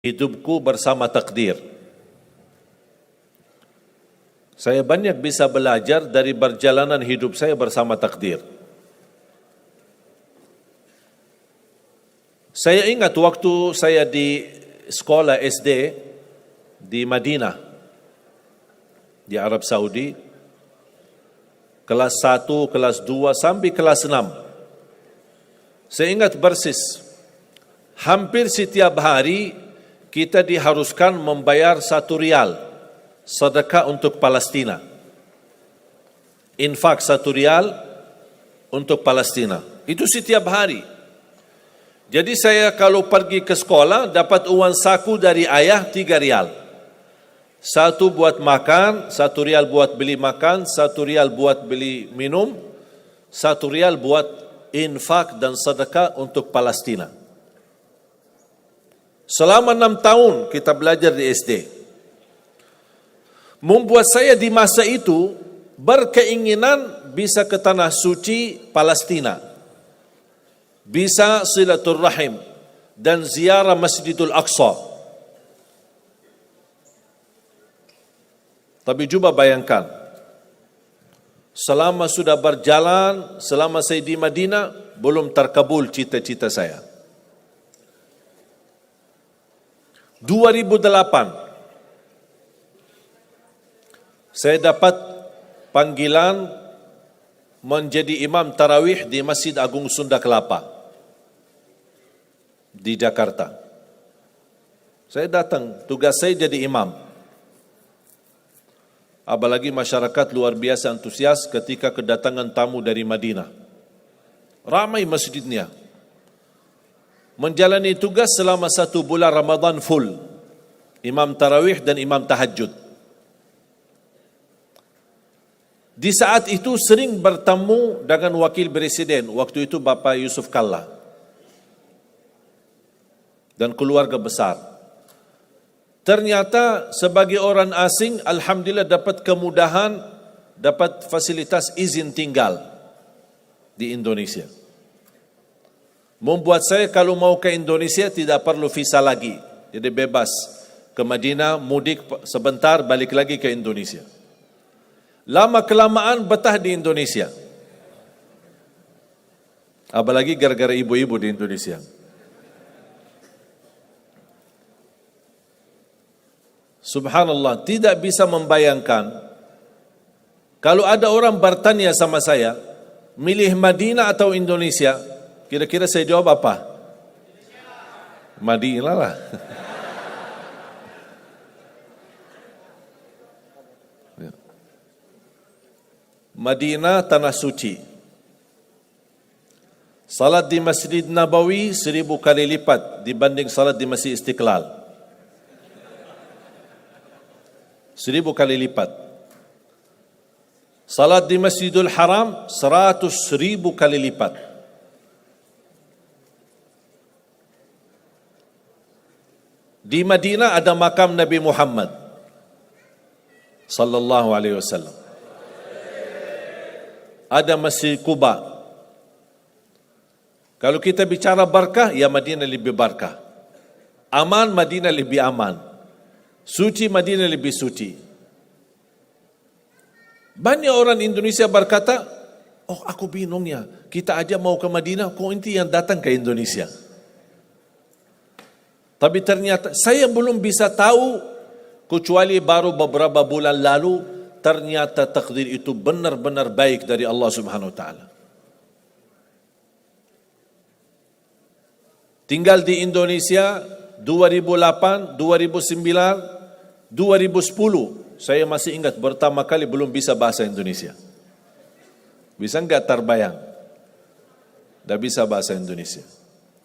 hidupku bersama takdir. Saya banyak bisa belajar dari perjalanan hidup saya bersama takdir. Saya ingat waktu saya di sekolah SD di Madinah, di Arab Saudi, kelas 1, kelas 2, sampai kelas 6. Saya ingat persis, hampir setiap hari kita diharuskan membayar 1 rial sedekah untuk Palestina. Infak 1 rial untuk Palestina. Itu setiap hari. Jadi saya kalau pergi ke sekolah dapat uang saku dari ayah 3 rial. 1 buat makan, 1 rial buat beli makan, 1 rial buat beli minum, 1 rial buat infak dan sedekah untuk Palestina. Selama 6 tahun kita belajar di SD. Membuat saya di masa itu berkeinginan bisa ke tanah suci Palestina, bisa silaturrahim dan ziarah Masjidul Aqsa. Tapi coba bayangkan, selama sudah berjalan, selama saya di Madinah, belum terkabul cita-cita saya. 2008, saya dapat panggilan menjadi imam tarawih di Masjid Agung Sunda Kelapa di Jakarta. Saya datang, tugas saya jadi imam. Apalagi masyarakat luar biasa antusias ketika kedatangan tamu dari Madinah. Ramai masjidnya. Menjalani tugas selama 1 bulan Ramadan full. Imam tarawih dan imam tahajud. Di saat itu sering bertemu dengan wakil presiden. Waktu itu Bapak Yusuf Kalla. Dan keluarga besar. Ternyata sebagai orang asing, alhamdulillah dapat kemudahan, dapat fasilitas izin tinggal di Indonesia. Membuat saya kalau mau ke Indonesia tidak perlu visa lagi. Jadi bebas ke Madinah, mudik sebentar, balik lagi ke Indonesia. Lama kelamaan betah di Indonesia. Apalagi gara-gara ibu-ibu di Indonesia. Subhanallah, tidak bisa membayangkan kalau ada orang bertanya sama saya, milih Madinah atau Indonesia, kira-kira saya jawab apa? Madinah lah. Madinah tanah suci. Salat di Masjid Nabawi 1000 kali lipat dibanding salat di Masjid Istiqlal. 1000 kali lipat. Salat di Masjidul Haram 100.000 kali lipat. Di Madinah ada makam Nabi Muhammad sallallahu alaihi wasallam. Ada Masjid Quba. Kalau kita bicara barakah, ya Madinah lebih barakah. Aman, Madinah lebih aman. Suci, Madinah lebih suci. Banyak orang Indonesia berkata, oh aku bingungnya, kita aja mau ke Madinah, kok inti yang datang ke Indonesia. Tapi ternyata saya belum bisa tahu, kecuali baru beberapa bulan lalu, ternyata takdir itu benar-benar baik dari Allah Subhanahu wa Ta'ala. Tinggal di Indonesia 2008, 2009, 2010, saya masih ingat pertama kali belum bisa bahasa Indonesia. Bisa enggak terbayang? Dah bisa bahasa Indonesia.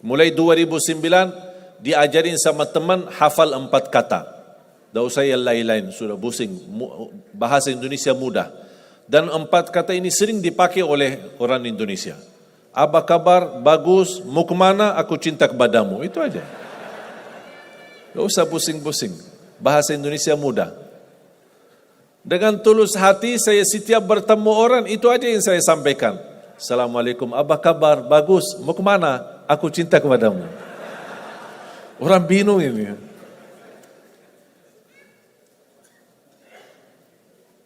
Mulai 2009 diajarin sama teman hafal 4 kata. Dah usah yang lain-lain, sudah pusing. Bahasa Indonesia mudah. Dan 4 kata ini sering dipakai oleh orang Indonesia. Apa kabar? Bagus. Mau kemana? Aku cinta kepadamu. Itu aja. Dah usah pusing-pusing. Bahasa Indonesia mudah. Dengan tulus hati saya setiap bertemu orang, itu aja yang saya sampaikan. Assalamualaikum, apa kabar? Bagus. Mau kemana? Aku cinta kepadamu. Orang bingung ini.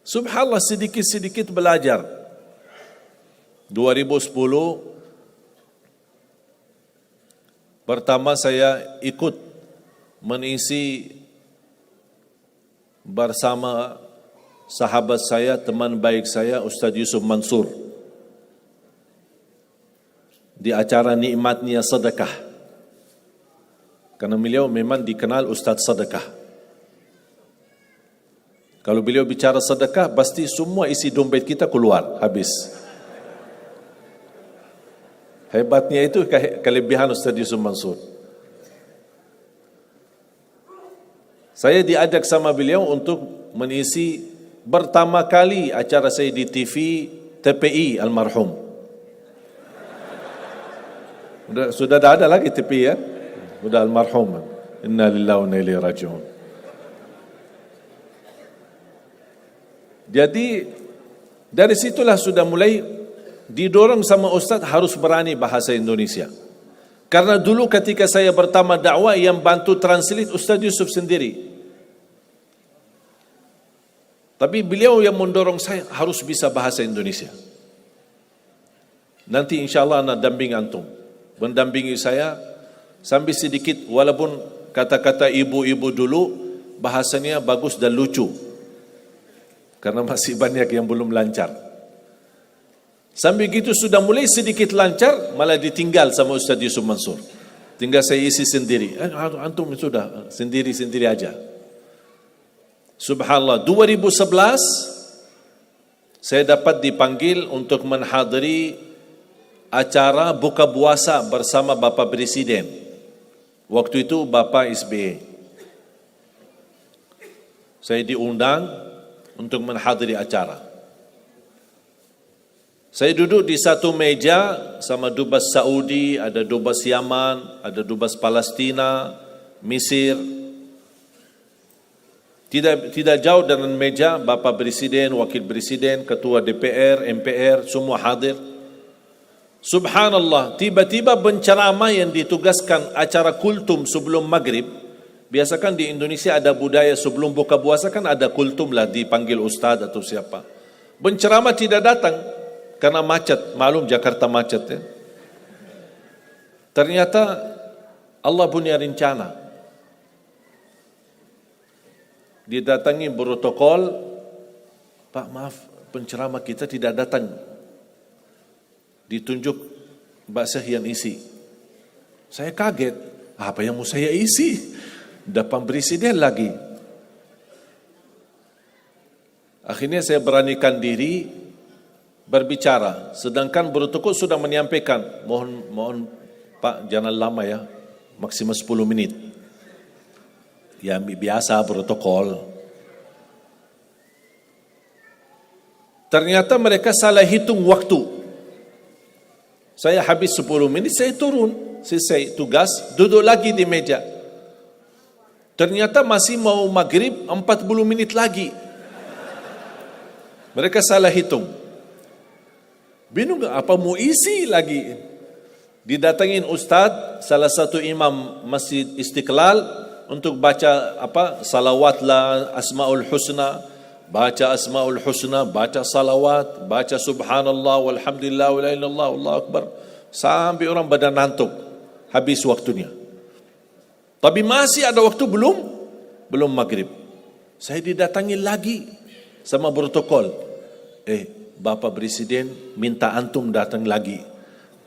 Subhanallah, sedikit-sedikit belajar. 2010 pertama saya ikut mengisi bersama sahabat saya, teman baik saya, Ustaz Yusuf Mansur, di acara nikmatnya sedekah. Karena beliau memang dikenal Ustaz sedekah. Kalau beliau bicara sedekah, pasti semua isi dompet kita keluar, habis. Hebatnya itu kelebihan Ustaz Yusuf Mansur. Saya diajak sama beliau untuk mengisi pertama kali acara saya di TV TPI almarhum. Sudah tak ada lagi TPI ya? Sudah almarhum. Inna lillahi wa inna ilaihi raji'un. Jadi dari situlah sudah mulai didorong sama Ustaz harus berani bahasa Indonesia. Karena dulu ketika saya pertama dakwah, yang bantu translate Ustaz Yusuf sendiri. Tapi beliau yang mendorong saya harus bisa bahasa Indonesia. Nanti insyaAllah anak damping antum, mendampingi saya sambil sedikit, walaupun kata-kata ibu-ibu dulu bahasanya bagus dan lucu. Karena masih banyak yang belum lancar. Sambil gitu sudah mulai sedikit lancar, malah ditinggal sama Ustaz Yusuf Mansur. Tinggal saya isi sendiri. Antum sudah sendiri-sendiri aja. Subhanallah, 2011 saya dapat dipanggil untuk menghadiri acara buka puasa bersama Bapak Presiden. Waktu itu Bapak SBY. Saya diundang untuk menghadiri acara. Saya duduk di satu meja sama dubes Saudi, ada dubes Yaman, ada dubes Palestina, Mesir. Tidak jauh dengan meja Bapak Presiden, Wakil Presiden, Ketua DPR, MPR, semua hadir. Subhanallah, tiba-tiba penceramah yang ditugaskan acara kultum sebelum maghrib. Biasakan di Indonesia ada budaya sebelum buka puasa kan ada kultum lah, dipanggil ustaz atau siapa. Penceramah tidak datang. Karena macet, maklum Jakarta macet ya. Ternyata Allah punya rencana. Didatangi protokol, Pak maaf, penceramah kita tidak datang. Ditunjuk Mbak Syekh yang isi. Saya kaget, apa yang mau saya isi? Depan presiden lagi. Akhirnya saya beranikan diri berbicara, sedangkan protokol sudah menyampaikan, mohon Pak jangan lama ya, maksimal 10 menit. Ya biasa protokol. Ternyata mereka salah hitung waktu. Saya habis 10 menit, saya turun, selesai tugas, duduk lagi di meja. Ternyata masih mau maghrib 40 menit lagi. Mereka salah hitung. Bingung apa mau isi lagi. Didatangin ustaz, salah satu imam Masjid Istiqlal untuk baca salawatlah Asmaul Husna, baca Asmaul Husna, baca salawat, baca subhanallah walhamdulillah wa la ilaha illallah wallahu akbar, sampai orang badan ngantuk, habis waktunya. Tapi masih ada waktu belum maghrib. Saya didatangi lagi sama protokol. Bapak Presiden minta antum datang lagi,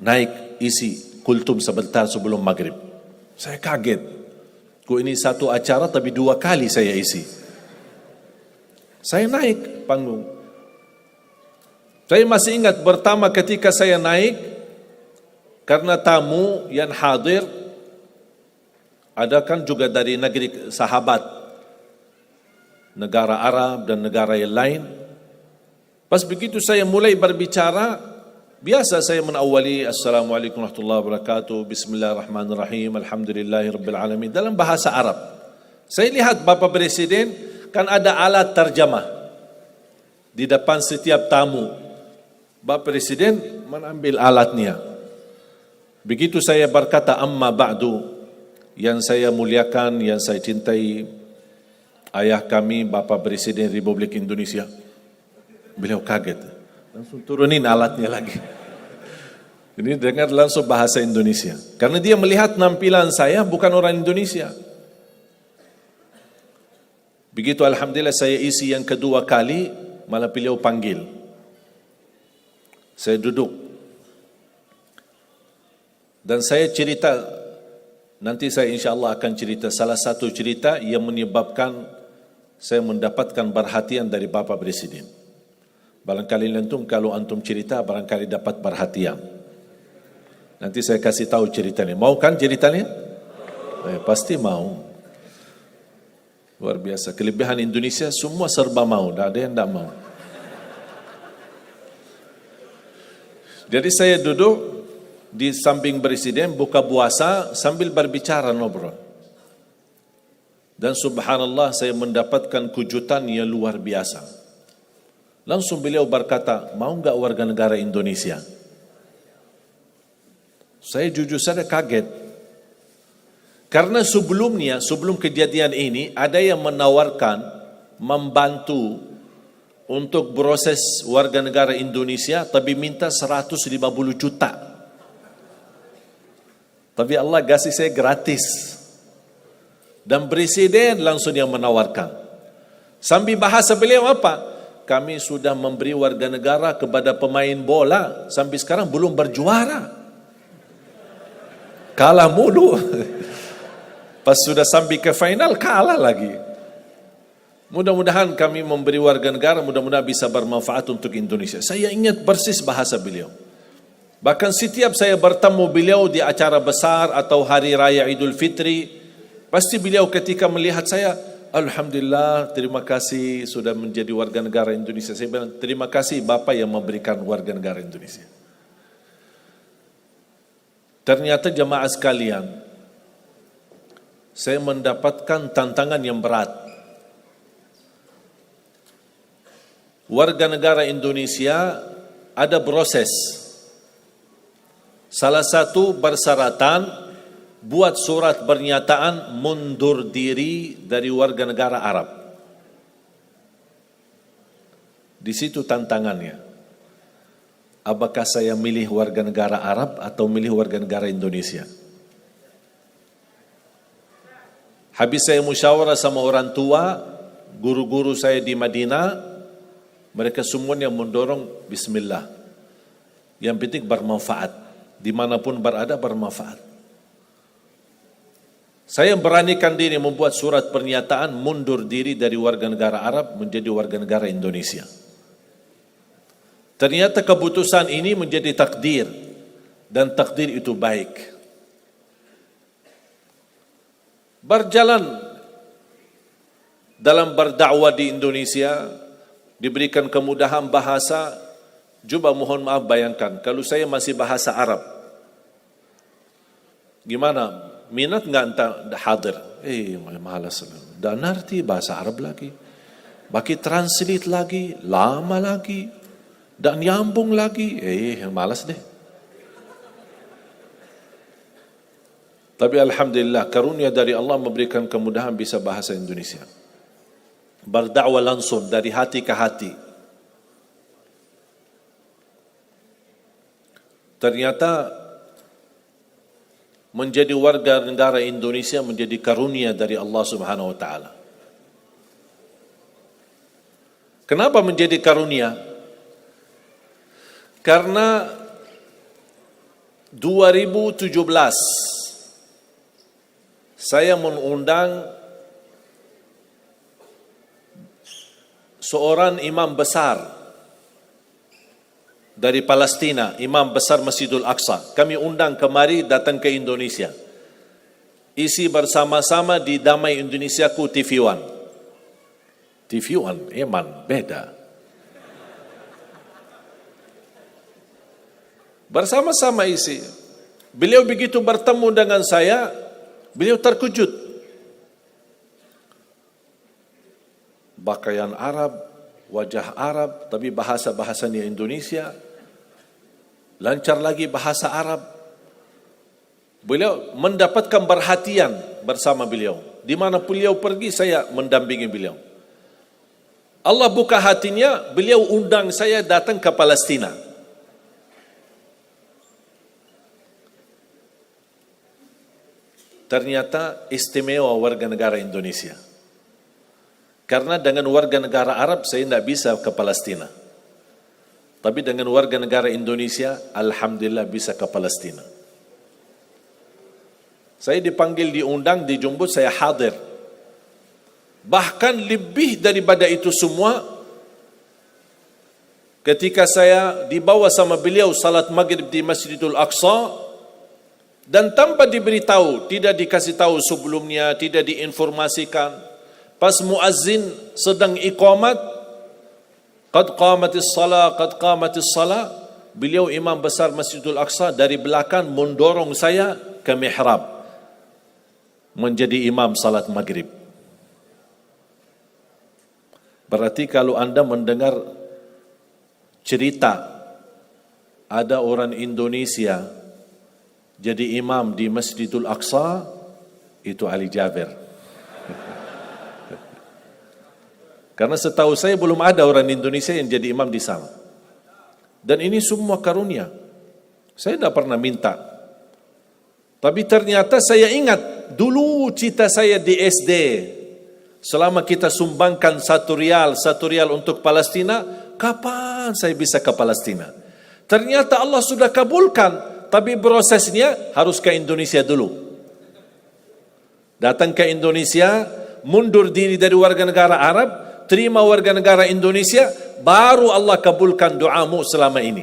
naik isi kultum sebentar sebelum maghrib. Saya kaget. Kok ini satu acara tapi 2 kali saya isi. Saya naik panggung. Saya masih ingat pertama ketika saya naik, karena tamu yang hadir ada kan juga dari negeri sahabat, negara Arab dan negara yang lain. Pas begitu saya mulai berbicara, biasa saya menawali Assalamualaikum warahmatullahi wabarakatuh, Bismillahirrahmanirrahim, Alhamdulillahirabbil alamin dalam bahasa Arab. Saya lihat Bapak Presiden kan ada alat terjemah di depan setiap tamu. Bapak Presiden mengambil alatnya. Begitu saya berkata amma ba'du, yang saya muliakan, yang saya cintai ayah kami Bapak Presiden Republik Indonesia, Beliau kaget. Langsung turunin alatnya lagi. Ini dengar langsung bahasa Indonesia. Karena dia melihat nampilan saya bukan orang Indonesia. Begitu alhamdulillah saya isi yang kedua kali, malah beliau panggil. Saya duduk. Dan saya cerita, nanti saya insyaAllah akan cerita salah satu cerita yang menyebabkan saya mendapatkan perhatian dari Bapak Presiden. Barangkali antum kalau antum cerita, barangkali dapat perhatian. Nanti saya kasih tahu ceritanya. Mau kan ceritanya? Pasti mau. Luar biasa. Kelebihan Indonesia semua serba mau. Tidak ada yang tidak mau. Jadi saya duduk di samping Presiden, buka puasa sambil berbicara ngobrol. Dan subhanallah saya mendapatkan kejutan yang luar biasa. Langsung beliau berkata, mau enggak warga negara Indonesia? Saya jujur saja kaget. Karena sebelumnya, sebelum kejadian ini, ada yang menawarkan membantu untuk proses warga negara Indonesia, tapi minta 150 juta. Tapi Allah kasih saya gratis. Dan Presiden langsung yang menawarkan. Sambil bahasa beliau apa? Kami sudah memberi warga negara kepada pemain bola, sampai sekarang belum berjuara. Kalah mulu. Pas sudah sampai ke final, kalah lagi. Mudah-mudahan kami memberi warga negara, mudah-mudahan bisa bermanfaat untuk Indonesia. Saya ingat persis bahasa beliau. Bahkan setiap saya bertemu beliau di acara besar atau Hari Raya Idul Fitri, pasti beliau ketika melihat saya, Alhamdulillah, terima kasih sudah menjadi warga negara Indonesia. Saya bilang, terima kasih Bapak yang memberikan warga negara Indonesia. Ternyata jemaah sekalian, saya mendapatkan tantangan yang berat. Warga negara Indonesia ada proses. Salah satu persyaratan buat surat pernyataan mundur diri dari warga negara Arab. Di situ tantangannya. Apakah saya milih warga negara Arab atau milih warga negara Indonesia? Habis saya musyawarah sama orang tua, guru-guru saya di Madinah, mereka semuanya mendorong bismillah. Yang penting bermanfaat. Dimanapun berada bermanfaat. Saya beranikan diri membuat surat pernyataan mundur diri dari warga negara Arab menjadi warga negara Indonesia. Ternyata keputusan ini menjadi takdir. Dan takdir itu baik. Berjalan dalam berdakwah di Indonesia, diberikan kemudahan bahasa. Coba mohon maaf bayangkan, kalau saya masih bahasa Arab, gimana? Minat enggak entah hadir? Malas. Dan ngerti bahasa Arab lagi. Bagi translate lagi, lama lagi. Dan nyambung lagi, malas deh. Tapi alhamdulillah, karunia dari Allah memberikan kemudahan bisa bahasa Indonesia. Berdakwah langsung dari hati ke hati. Ternyata menjadi warga negara Indonesia menjadi karunia dari Allah Subhanahu wa taala. Kenapa menjadi karunia? Karena 2017 saya mengundang seorang imam besar dari Palestina, imam besar Masjidul Aqsa. Kami undang kemari datang ke Indonesia. Isi bersama-sama di Damai Indonesiaku TV One. TV One, eman, beda. Bersama-sama isi. Beliau begitu bertemu dengan saya, beliau terkejut. Pakaian Arab, wajah Arab, tapi bahasa-bahasanya Indonesia. Lancar lagi bahasa Arab. Beliau mendapatkan perhatian bersama beliau. Di mana beliau pergi, saya mendampingi beliau. Allah buka hatinya, beliau undang saya datang ke Palestina. Ternyata istimewa warga negara Indonesia. Karena dengan warga negara Arab saya tidak bisa ke Palestina. Tapi dengan warga negara Indonesia, alhamdulillah bisa ke Palestina. Saya dipanggil, diundang, dijemput, saya hadir. Bahkan lebih daripada itu semua, ketika saya dibawa sama beliau salat maghrib di Masjidil Aqsa, dan tanpa diberitahu, tidak dikasih tahu sebelumnya, tidak diinformasikan, pas muazzin sedang iqamat, qad qamatis salah, beliau imam besar Masjidil Aqsa dari belakang mendorong saya ke mihrab menjadi imam salat maghrib. Berarti kalau Anda mendengar cerita ada orang Indonesia jadi imam di Masjidil Aqsa, itu Ali Jaber. Karena setahu saya belum ada orang Indonesia yang jadi imam di sana. Dan ini semua karunia. Saya tidak pernah minta. Tapi ternyata saya ingat dulu cita saya di SD. Selama kita sumbangkan satu rial untuk Palestina, kapan saya bisa ke Palestina? Ternyata Allah sudah kabulkan, tapi prosesnya harus ke Indonesia dulu. Datang ke Indonesia, mundur diri dari warga negara Arab, terima warga negara Indonesia, baru Allah kabulkan doamu selama ini.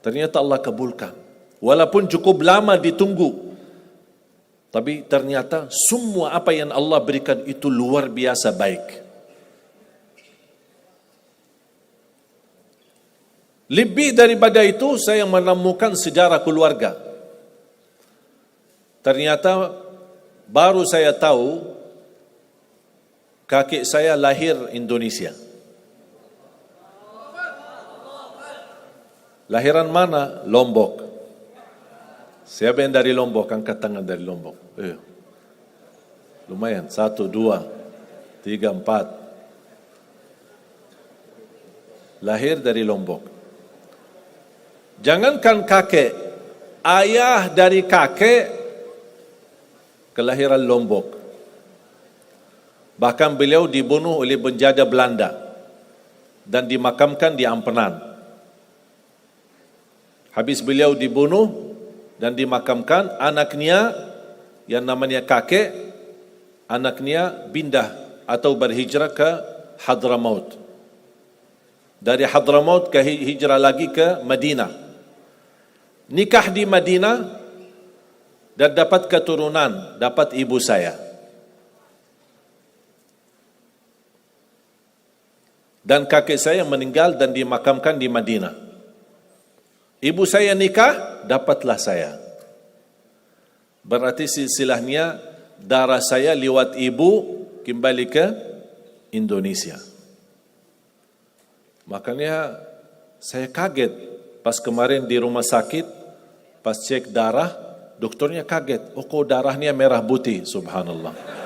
Ternyata Allah kabulkan. Walaupun cukup lama ditunggu, tapi ternyata semua apa yang Allah berikan itu luar biasa baik. Lebih daripada itu, saya menemukan sejarah keluarga. Ternyata baru saya tahu kakek saya lahir Indonesia. Lahiran mana? Lombok. Siapa yang dari Lombok? Angkat tangan dari Lombok. Lumayan. 1, 2, 3, 4. Lahir dari Lombok. Jangankan kakek, ayah dari kakek kelahiran Lombok. Bahkan beliau dibunuh oleh penjajah Belanda dan dimakamkan di Ampenan. Habis beliau dibunuh dan dimakamkan, anaknya yang namanya kakek, anaknya pindah atau berhijrah ke Hadramaut. Dari Hadramaut ke hijrah lagi ke Madinah. Nikah di Madinah dan dapat keturunan, dapat ibu saya. Dan kakek saya meninggal dan dimakamkan di Madinah. Ibu saya nikah, dapatlah saya. Berarti silsilahnya darah saya lewat ibu kembali ke Indonesia. Makanya saya kaget pas kemarin di rumah sakit, pas cek darah, dokternya kaget. Oh, kok darahnya merah putih, subhanallah.